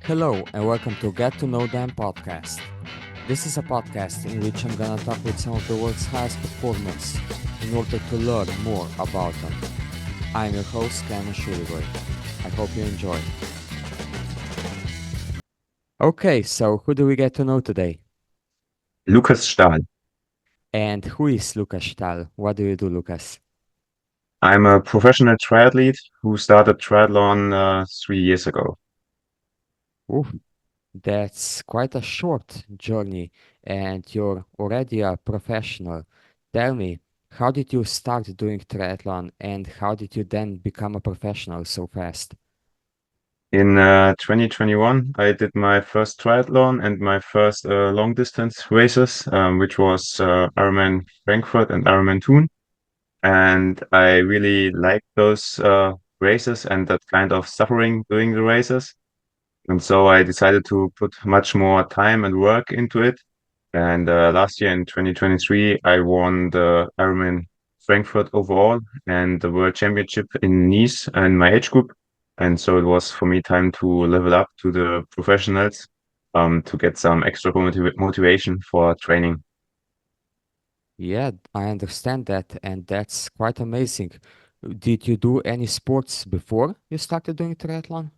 Hello and welcome to Get to Know Them podcast. This is a podcast in which I'm gonna talk with some of the world's highest performers in order to learn more about them. I'm your host, Ken Shuligoy. I hope you enjoy. Okay, so who do we get to know today? Lukas Stahl. And who is Lukas Stahl? What do you do, Lukas? I'm a professional triathlete who started triathlon 3 years ago. Ooh, that's quite a short journey, and you're already a professional. Tell me, how did you start doing triathlon, and how did you then become a professional so fast? In 2021, I did my first triathlon and my first long distance races, which was Ironman Frankfurt and Ironman Thun. And I really liked those races and that kind of suffering doing the races. And so I decided to put much more time and work into it. And last year in 2023, I won the Ironman Frankfurt overall and the World Championship in Nice in my age group. And so it was for me time to level up to the professionals, to get some extra motivation for training. Yeah, I understand that, and that's quite amazing. Did you do any sports before you started doing triathlon?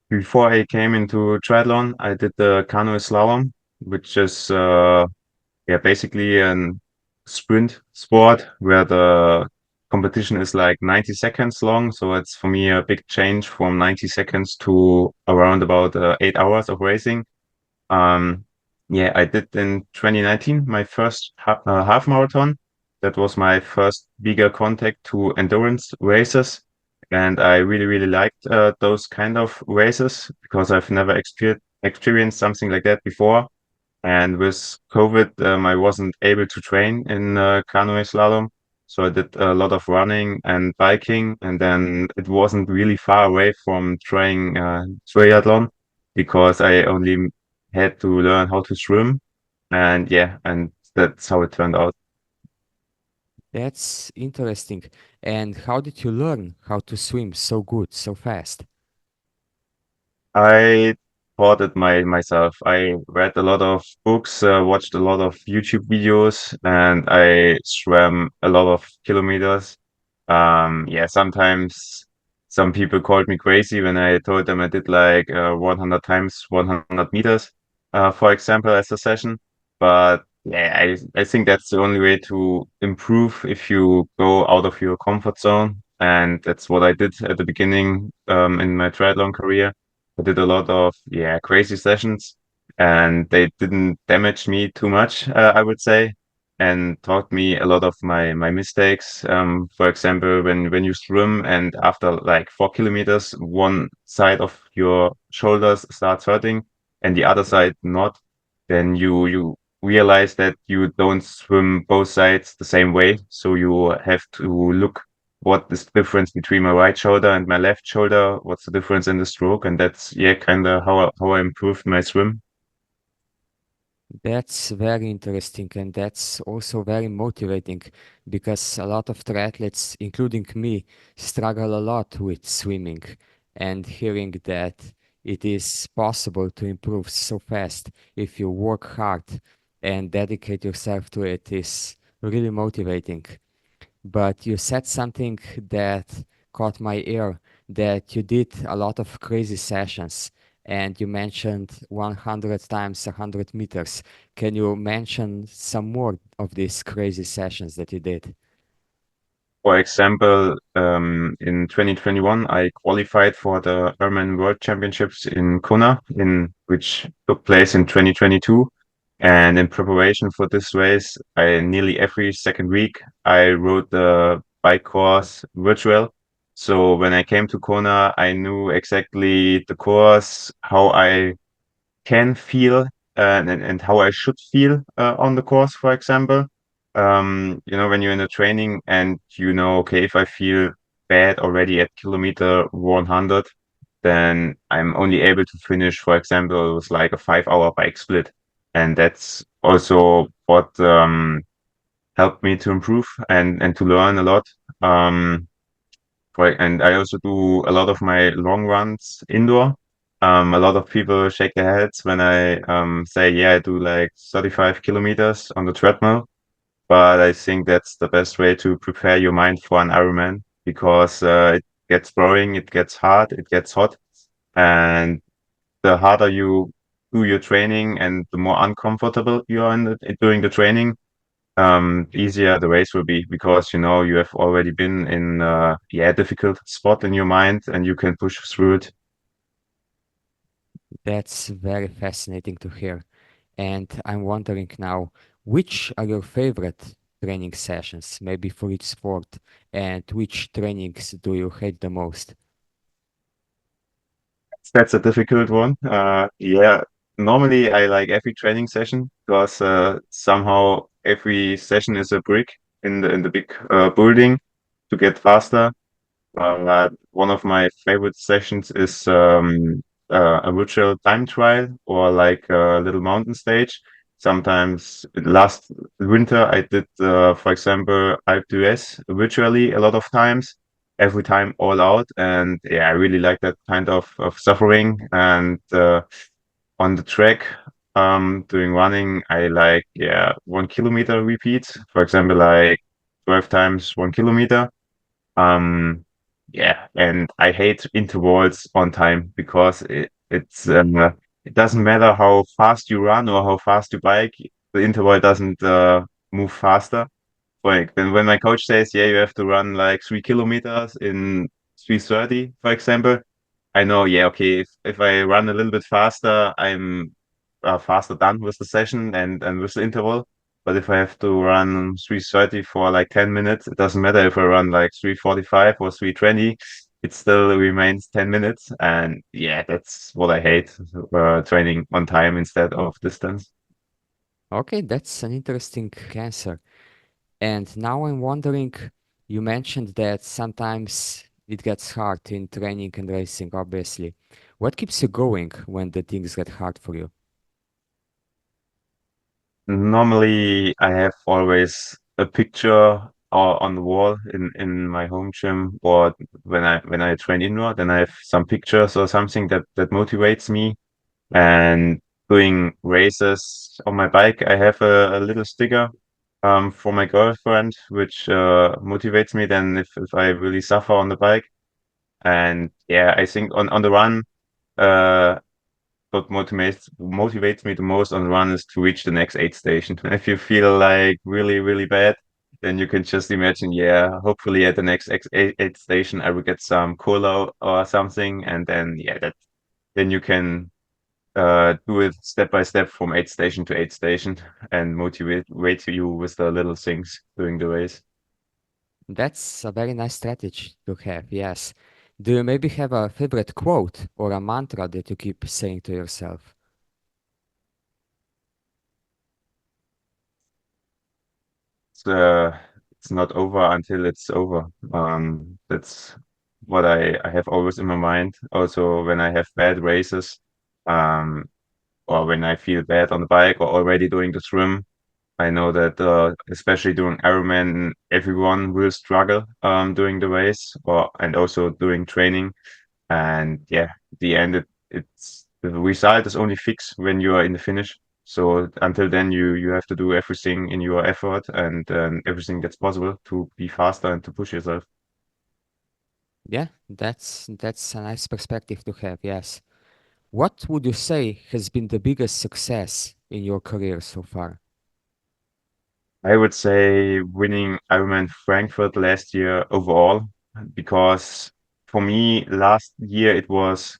Before I came into triathlon, I did the canoe slalom, which is basically an sprint sport where the competition is like 90 seconds long. So it's for me a big change from 90 seconds to around about 8 hours of racing. Um, yeah, I did in 2019 my first half marathon. That was my first bigger contact to endurance races. And I really, really liked those kind of races because I've never experienced something like that before. And with COVID, I wasn't able to train in canoe slalom. So I did a lot of running and biking. And then it wasn't really far away from trying triathlon because I only had to learn how to swim. And yeah, and that's how it turned out. That's interesting. And how did you learn how to swim so good, so fast? I taught it myself. I read a lot of books, watched a lot of YouTube videos, and I swam a lot of kilometers. Yeah, sometimes some people called me crazy when I told them I did like 100 times 100 meters, for example, as a session. But yeah, I think that's the only way to improve if you go out of your comfort zone. And that's what I did at the beginning, in my triathlon career. I did a lot of crazy sessions, and they didn't damage me too much, I would say, and taught me a lot of my mistakes. For example, when you swim and after like 4 kilometers, one side of your shoulders starts hurting and the other side not, then you realize that you don't swim both sides the same way. So you have to look what is the difference between my right shoulder and my left shoulder, what's the difference in the stroke, and that's kind of how I improved my swim. That's very interesting, and that's also very motivating because a lot of triathletes, including me, struggle a lot with swimming. And hearing that it is possible to improve so fast if you work hard and dedicate yourself to it is really motivating. But you said something that caught my ear, that you did a lot of crazy sessions and you mentioned 100 times 100 meters. Can you mention some more of these crazy sessions that you did? For example, in 2021, I qualified for the Ironman World Championships in Kona, in which took place in 2022. And in preparation for this race, I nearly every second week I rode the bike course virtual. So when I came to Kona, I knew exactly the course, how I can feel, and how I should feel on the course, for example. When you're in the training and okay, if I feel bad already at kilometer 100, then I'm only able to finish, for example, with like a 5 hour bike split. And that's also what helped me to improve and to learn a lot. And I also do a lot of my long runs indoor. A lot of people shake their heads when I say, yeah, I do like 35 kilometers on the treadmill. But I think that's the best way to prepare your mind for an Ironman because it gets boring, it gets hard, it gets hot, and the harder you do your training and the more uncomfortable you are doing the training, easier the race will be because you know you have already been in yeah, difficult spot in your mind and you can push through it. That's very fascinating to hear. And I'm wondering now, which are your favorite training sessions, maybe for each sport, and which trainings do you hate the most? That's a difficult one. Yeah, normally I like every training session because somehow every session is a brick in the big building to get faster. One of my favorite sessions is a virtual time trial or like a little mountain stage. Sometimes last winter I did, for example, Alpe d'Huez virtually a lot of times, every time all out. And yeah, I really like that kind of suffering. And on the track, doing running, I like, yeah, 1 kilometer repeats. For example, like 12 times 1 kilometer. Yeah, and I hate intervals on time because it doesn't matter how fast you run or how fast you bike, the interval doesn't move faster. Like when my coach says, yeah, you have to run like 3 kilometers in 3:30, for example, I know, yeah, okay, if I run a little bit faster, I'm faster done with the session and with the interval. But if I have to run 3:30 for like 10 minutes, it doesn't matter if I run like 3:45 or 3:20, it still remains 10 minutes. And yeah, that's what I hate, training on time instead of distance. Okay, that's an interesting answer. And now I'm wondering, you mentioned that sometimes it gets hard in training and racing, obviously. What keeps you going when the things get hard for you? Normally, I have always a picture on the wall in my home gym, or when I train indoor, then I have some pictures or something that motivates me. And doing races on my bike, I have a little sticker for my girlfriend, which motivates me then if I really suffer on the bike. And yeah, I think on the run, uh, what motivates me the most on the run is to reach the next aid station. If you feel like really, really bad, then you can just imagine, yeah, hopefully at the next aid station I will get some cola or something, and then yeah, that then you can do it step by step from aid station to aid station and motivate you with the little things during the race. That's a very nice strategy to have, yes. Do you maybe have a favorite quote or a mantra that you keep saying to yourself? It's it's not over until it's over. That's what I have always in my mind. Also, when I have bad races, um, or when I feel bad on the bike or already doing the swim, I know that especially during Ironman, everyone will struggle during the race or and also during training. And yeah, at the end it's the result is only fixed when you are in the finish. So until then, you have to do everything in your effort and everything that's possible to be faster and to push yourself. Yeah, that's a nice perspective to have, yes. What would you say has been the biggest success in your career so far? I would say winning Ironman Frankfurt last year overall, because for me last year it was,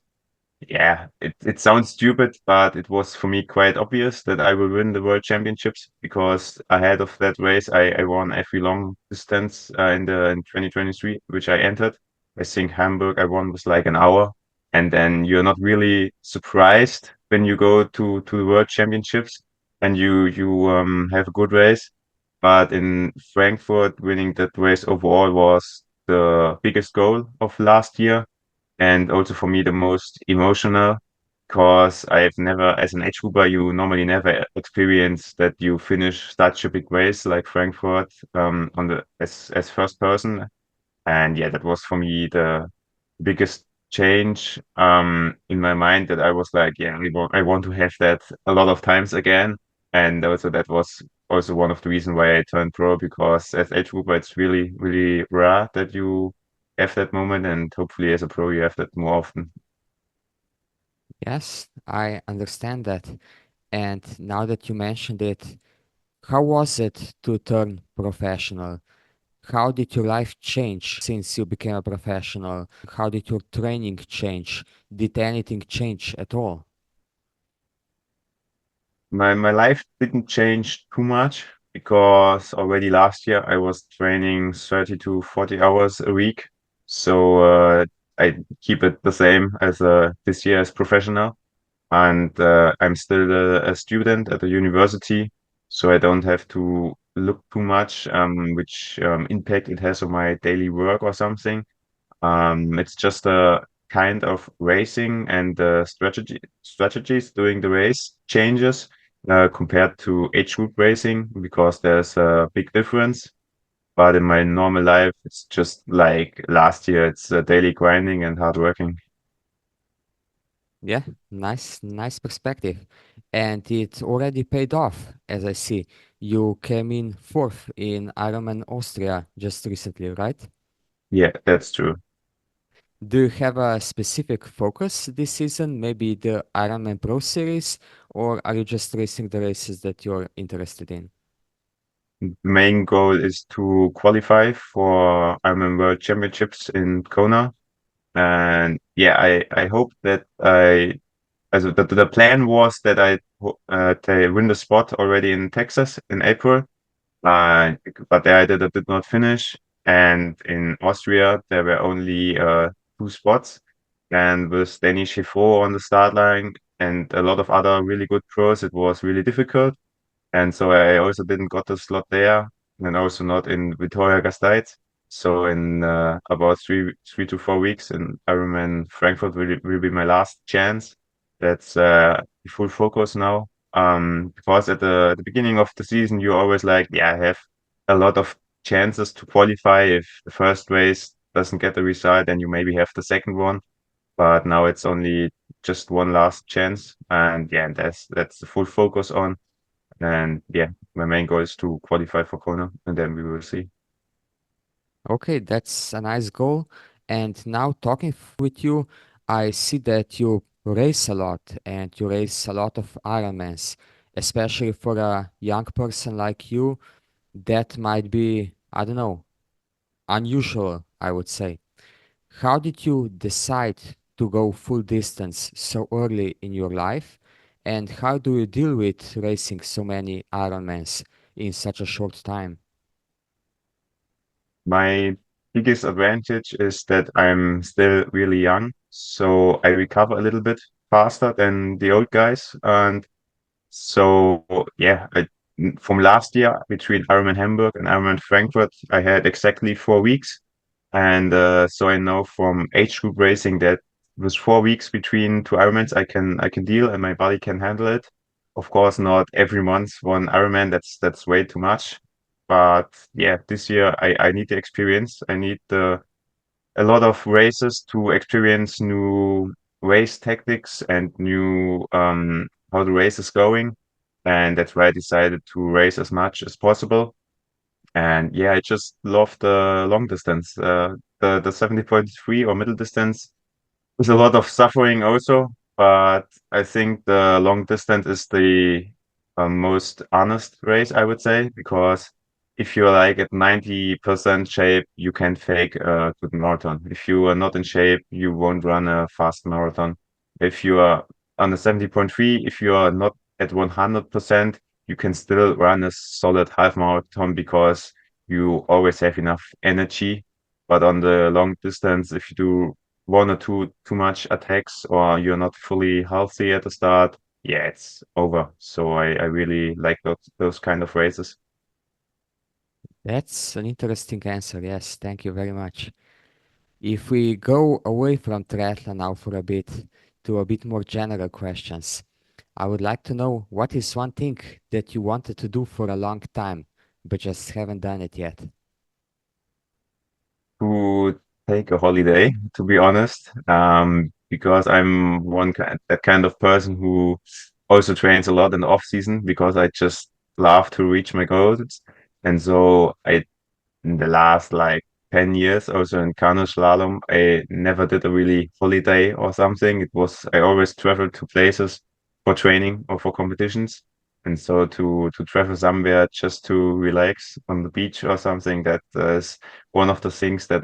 yeah, it sounds stupid, but it was for me quite obvious that I will win the World Championships because ahead of that race, I won every long distance in 2023, which I entered. I think Hamburg I won was like an hour, and then you're not really surprised when you go to the World Championships and you have a good race. But in Frankfurt, winning that race overall was the biggest goal of last year and also for me the most emotional because I've never, as an age grouper, you normally never experience that you finish such a big race like Frankfurt on the as first person, and yeah, that was for me the biggest change in my mind that I was like, yeah, I want to have that a lot of times again. And also that was also one of the reasons why I turned pro, because as age grouper it's really, really rare that you have that moment, and hopefully as a pro you have that more often. Yes, I understand that. And now that you mentioned it, how was it to turn professional? How did your life change since you became a professional? How did your training change? Did anything change at all? My life didn't change too much because already last year I was training 30 to 40 hours a week. So I keep it the same as this year as professional. And I'm still a student at the university, so I don't have to look too much which impact it has on my daily work or something. It's just a kind of racing and strategies during the race changes compared to age group racing, because there's a big difference. But in my normal life, it's just like last year. It's daily grinding and hard working. Yeah, nice perspective. And it already paid off, as I see. You came in fourth in Ironman Austria just recently, right? Yeah, that's true. Do you have a specific focus this season? Maybe the Ironman Pro Series, or are you just racing the races that you're interested in? Main goal is to qualify for Ironman World Championships in Kona. And yeah, I hope that also the plan was that they win the spot already in Texas in April. Uh, but there I did not finish. And in Austria, there were only two spots. And with Danny Chifo on the start line and a lot of other really good pros, it was really difficult. And so I also didn't got the slot there, and also not in Vitoria Gasteiz. So in about 3 to 4 weeks in Ironman Frankfurt will be my last chance. That's the full focus now. Because at the beginning of the season, you're always like, yeah, I have a lot of chances to qualify. If the first race doesn't get the result, then you maybe have the second one. But now it's only just one last chance, and yeah, that's the full focus on. And yeah, my main goal is to qualify for Kona, and then we will see. Okay, that's a nice goal. And now talking with you, I see that you race a lot and you race a lot of Ironmans, especially for a young person like you. That might be, I don't know, unusual, I would say. How did you decide to go full distance so early in your life? And how do you deal with racing so many Ironmans in such a short time? My biggest advantage is that I'm still really young, so I recover a little bit faster than the old guys. And so, yeah, from last year between Ironman Hamburg and Ironman Frankfurt, I had exactly 4 weeks. And so I know from age group racing that with 4 weeks between two Ironmans, I can deal and my body can handle it. Of course, not every month one Ironman. That's way too much. But yeah, this year I need the experience. I need a lot of races to experience new race tactics and new how the race is going. And that's why I decided to race as much as possible. And yeah, I just love the long distance. The 70.3 or middle distance there's a lot of suffering also, but I think the long distance is the most honest race, I would say, because if you're like at 90% shape, you can fake a good marathon. If you are not in shape, you won't run a fast marathon. If you are on the 70.3, if you are not at 100%, you can still run a solid half marathon because you always have enough energy. But on the long distance, if you do one or two too much attacks or you're not fully healthy at the start, yeah, it's over. So I really like those kind of races. That's an interesting answer. Yes, thank you very much. If we go away from triathlon now for a bit to a bit more general questions, I would like to know what is one thing that you wanted to do for a long time, but just haven't done it yet. To take a holiday, to be honest, because I'm that kind of person who also trains a lot in the off season because I just love to reach my goals. And so I in the last like 10 years, also in Kona slalom, I never did a really holiday or something. I always traveled to places for training or for competitions. And so to travel somewhere just to relax on the beach or something, that is one of the things that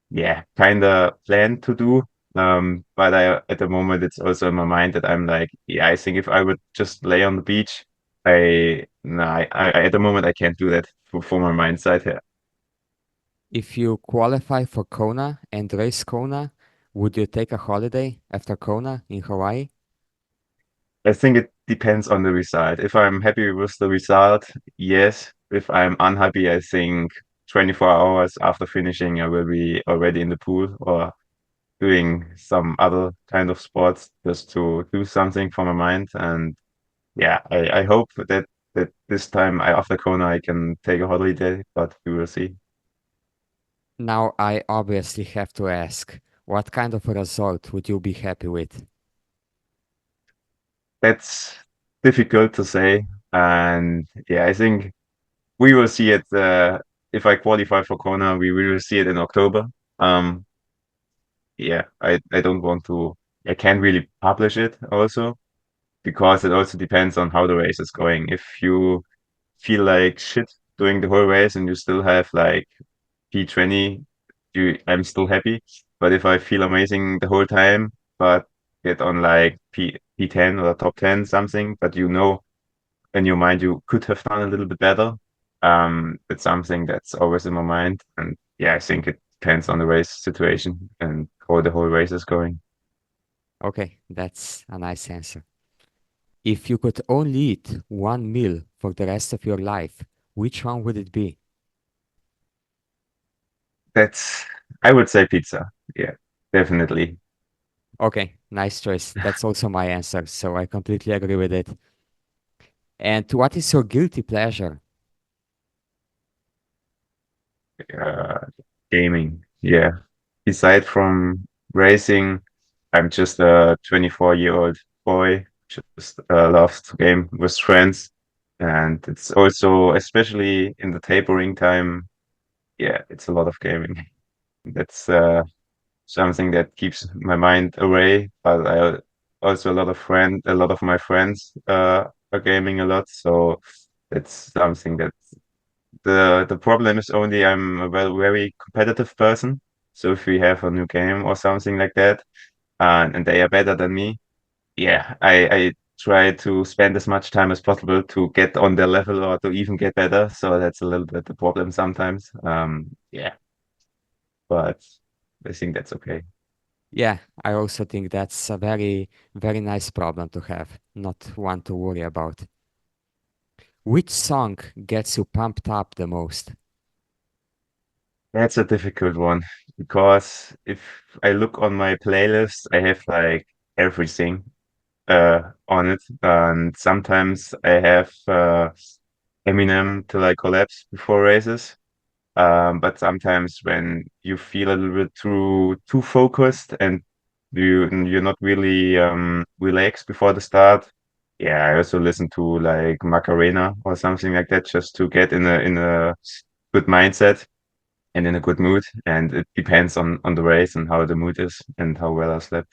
yeah, kind of planned to do. But at the moment, it's also in my mind that I'm like, yeah, I think if I would just lay on the beach, no, at the moment, I can't do that for my mindset. If you qualify for Kona and race Kona, would you take a holiday after Kona in Hawaii? I think it depends on the result. If I'm happy with the result, yes. If I'm unhappy, I think 24 hours after finishing, I will be already in the pool or doing some other kind of sports just to do something for my mind. And yeah, I hope that this time after Kona, I can take a holiday, but we will see. Now, I obviously have to ask, what kind of a result would you be happy with? That's difficult to say. And yeah, I think we will see it if I qualify for Kona, we will see it in October. Um, yeah, I don't want to, I can't really publish it also because it also depends on how the race is going. If you feel like shit doing the whole race and you still have like P20, I'm still happy. But if I feel amazing the whole time, but get on like P10 or top 10 something, but you know in your mind you could have done a little bit better. It's something that's always in my mind. And yeah, I think it depends on the race situation and how the whole race is going. Okay, that's a nice answer. If you could only eat one meal for the rest of your life, which one would it be? That's, I would say pizza. Yeah, definitely. Okay, nice choice. That's also my answer, so I completely agree with it. And what is your guilty pleasure? Uh, Gaming. Yeah. Aside from racing, I'm just a 24-year-old boy, just loves to game with friends. And it's also, especially in the tapering time, yeah, it's a lot of gaming. That's something that keeps my mind away. But I also a lot of my friends are gaming a lot, so it's something that the problem is only I'm a very competitive person. So if we have a new game or something like that, and they are better than me, yeah, I try to spend as much time as possible to get on their level or to even get better. So that's a little bit the problem sometimes. Yeah, but I think that's okay. Yeah, I also think that's a very, very nice problem to have, not one to worry about. Which song gets you pumped up the most? That's a difficult one because if I look on my playlist, I have like everything on it, and sometimes I have Eminem till I collapse before races. But sometimes when you feel a little bit too focused and you're not really relaxed before the start, yeah, I also listen to like Macarena or something like that just to get in a good mindset and in a good mood. And it depends on the race and how the mood is and how well I slept.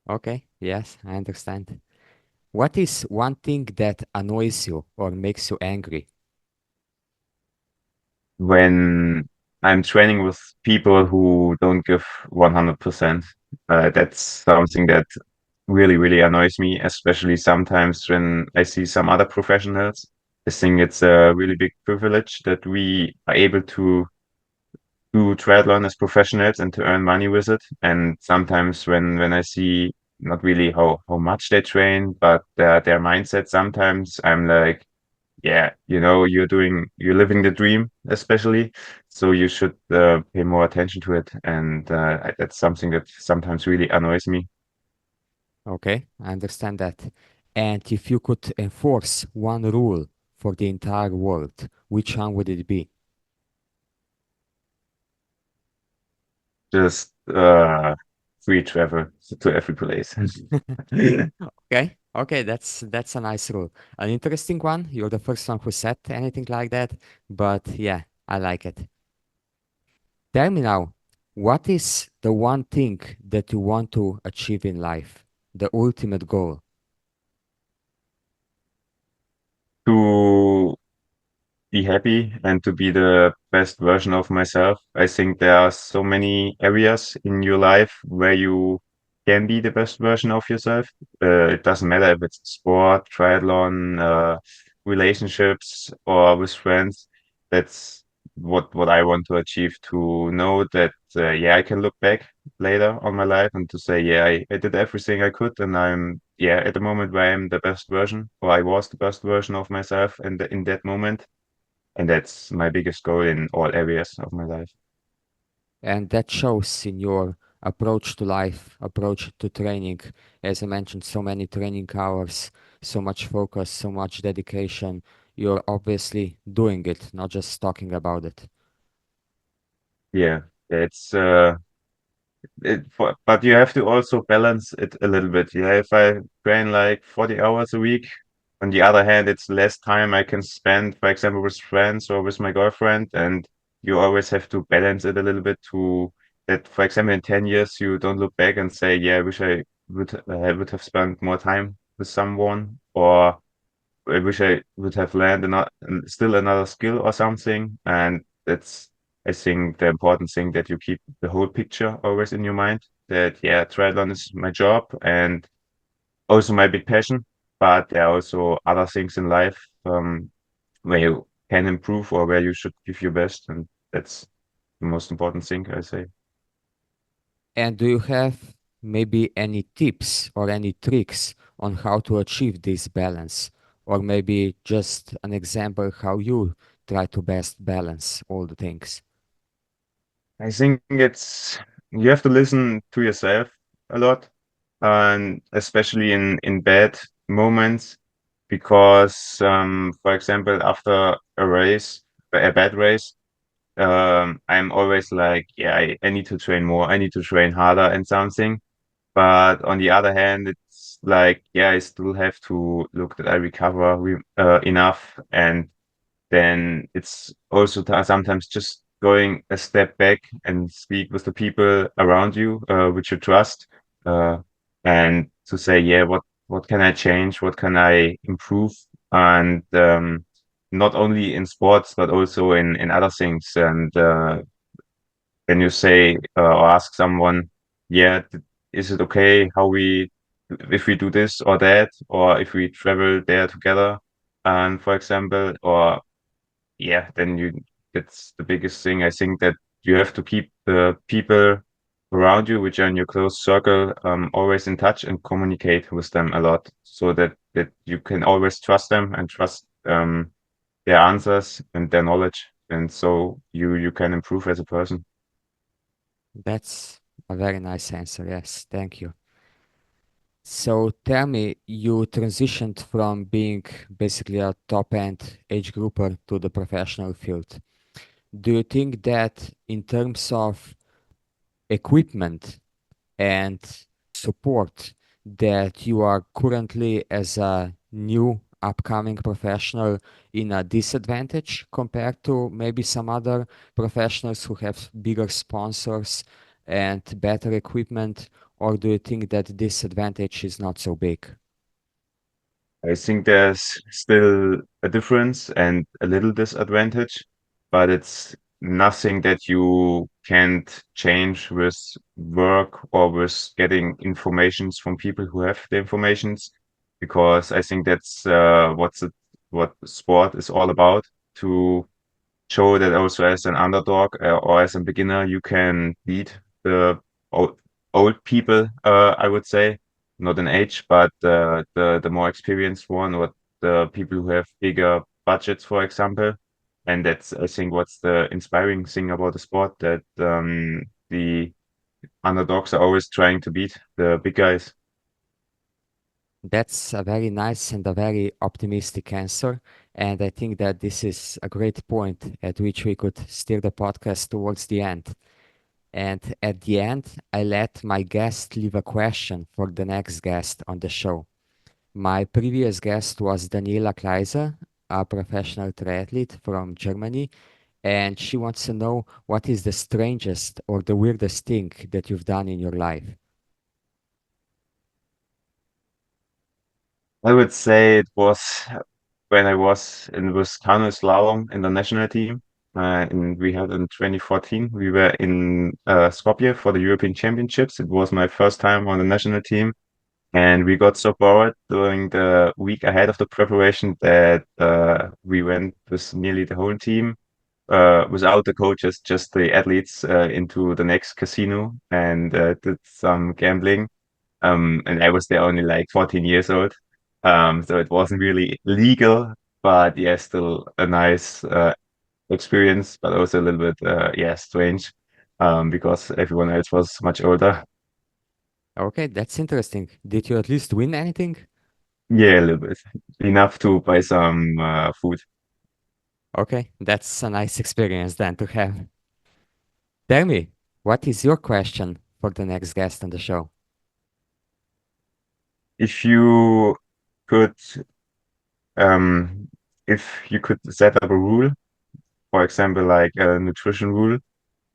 Okay, yes, I understand. What is one thing that annoys you or makes you angry? When I'm training with people who don't give 100%, that's something that really annoys me, especially sometimes when I see some other professionals. I think it's a really big privilege that we are able to do triathlon as professionals and to earn money with it. And sometimes when I see not really how much they train, but their mindset, sometimes I'm like, yeah, you're living the dream, especially. So you should pay more attention to it. And that's something that sometimes really annoys me. Okay, I understand that. And if you could enforce one rule for the entire world, which one would it be? just free travel to every place. Okay, okay, that's a nice rule. An interesting one. You're the first one who said anything like that, but yeah, I like it. Tell me now, what is the one thing that you want to achieve in life? The ultimate goal. To be happy and to be the best version of myself. I think there are so many areas in your life where you can be the best version of yourself. It doesn't matter if it's sport, triathlon, relationships, or with friends. That's what I want to achieve, to know that yeah, I can look back later on my life and to say, yeah, I did everything I could, and I'm yeah at the moment where I'm the best version, or I was the best version of myself in that moment, and that's my biggest goal in all areas of my life. And that shows in your approach to life, approach to training. As I mentioned, so many training hours, so much focus, so much dedication. You're obviously doing it, not just talking about it. Yeah, it's but you have to also balance it a little bit. Yeah, if I train like 40 hours a week, on the other hand, it's less time I can spend, for example, with friends or with my girlfriend, and you always have to balance it a little bit to that, for example, in 10 years, you don't look back and say, yeah, I wish I would have spent more time with someone, or I wish I would have learned still another skill or something. And that's, I think, the important thing, that you keep the whole picture always in your mind. That, yeah, triathlon is my job and also my big passion, but there are also other things in life where you can improve or where you should give your best. And that's the most important thing, I say. And do you have maybe any tips or any tricks on how to achieve this balance? Or maybe just an example how you try to best balance all the things? I think you have to listen to yourself a lot, and especially in bad moments, because for example, after a bad race, I'm always like, yeah, I need to train more, I need to train harder and something. But on the other hand, it's like, yeah, I still have to look that I recover enough, and then it's also sometimes just going a step back and speak with the people around you, which you trust, uh, and to say, yeah, what can I change? What can I improve? And not only in sports, but also in other things. And when you say or ask someone, yeah, is it okay how we if we do this or that, or if we travel there together, and for example, or yeah, then that's the biggest thing. I think that you have to keep the people around you, which are in your close circle, always in touch and communicate with them a lot, so that you can always trust them and trust their answers and their knowledge, and so you can improve as a person. That's a very nice answer. Yes, thank you. So tell me, you transitioned from being basically a top end age grouper to the professional field. Do you think that in terms of equipment and support that you are currently as a new upcoming professional in a disadvantage compared to maybe some other professionals who have bigger sponsors and better equipment, or do you think that this advantage is not so big? I think there's still a difference and a little disadvantage, but it's nothing that you can't change with work or with getting informations from people who have the informations, because I think that's what sport is all about, to show that also as an underdog or as a beginner, you can beat the old, old people, I would say, not in age, but the more experienced one, or the people who have bigger budgets, for example. And that's, I think, what's the inspiring thing about the sport, that the underdogs are always trying to beat the big guys. That's a very nice and a very optimistic answer. And I think that this is a great point at which we could steer the podcast towards the end. And at the end, I let my guest leave a question for the next guest on the show. My previous guest was Daniela Kleiser, a professional triathlete from Germany, and she wants to know what is the strangest or the weirdest thing that you've done in your life. I would say it was when I was in this canoe slalom in the national team. And we had in 2014, we were in Skopje for the European Championships. It was my first time on the national team. And we got so bored during the week ahead of the preparation that we went with nearly the whole team without the coaches, just the athletes into the next casino and did some gambling. And I was there only like 14 years old. So it wasn't really legal, but yeah, still a nice experience, but also a little bit yeah, strange because everyone else was much older. Okay, that's interesting. Did you at least win anything? Yeah, a little bit. Enough to buy some food. Okay, that's a nice experience then to have. Tell me, what is your question for the next guest on the show? If you could um if you could set up a rule, for example, like a nutrition rule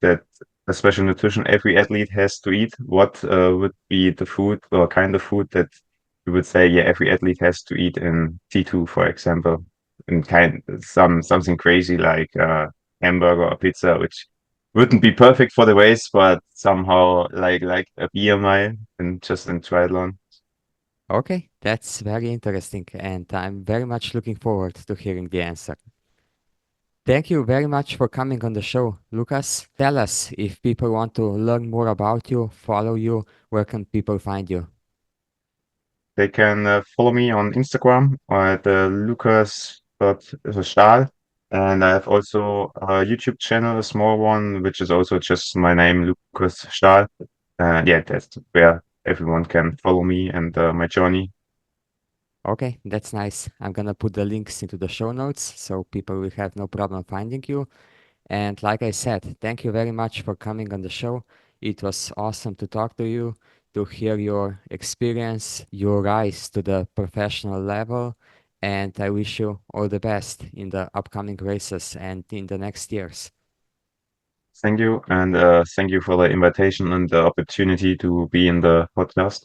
that a special nutrition every athlete has to eat, what would be the food or kind of food that you would say, yeah, every athlete has to eat in T2, for example, and something crazy like hamburger or pizza, which wouldn't be perfect for the race, but somehow like a BMI and just in triathlon. Okay, that's very interesting, and I'm very much looking forward to hearing the answer. Thank you very much for coming on the show, Lucas. Tell us if people want to learn more about you, follow you, where can people find you? They can follow me on Instagram at Lukas.Stahl. And I have also a YouTube channel, a small one, which is also just my name, Lukas Stahl. Yeah, that's where everyone can follow me and my journey. Okay, that's nice. I'm gonna put the links into the show notes so people will have no problem finding you. And like I said, thank you very much for coming on the show. It was awesome to talk to you, to hear your experience, your rise to the professional level. And I wish you all the best in the upcoming races and in the next years. Thank you. And thank you for the invitation and the opportunity to be in the podcast.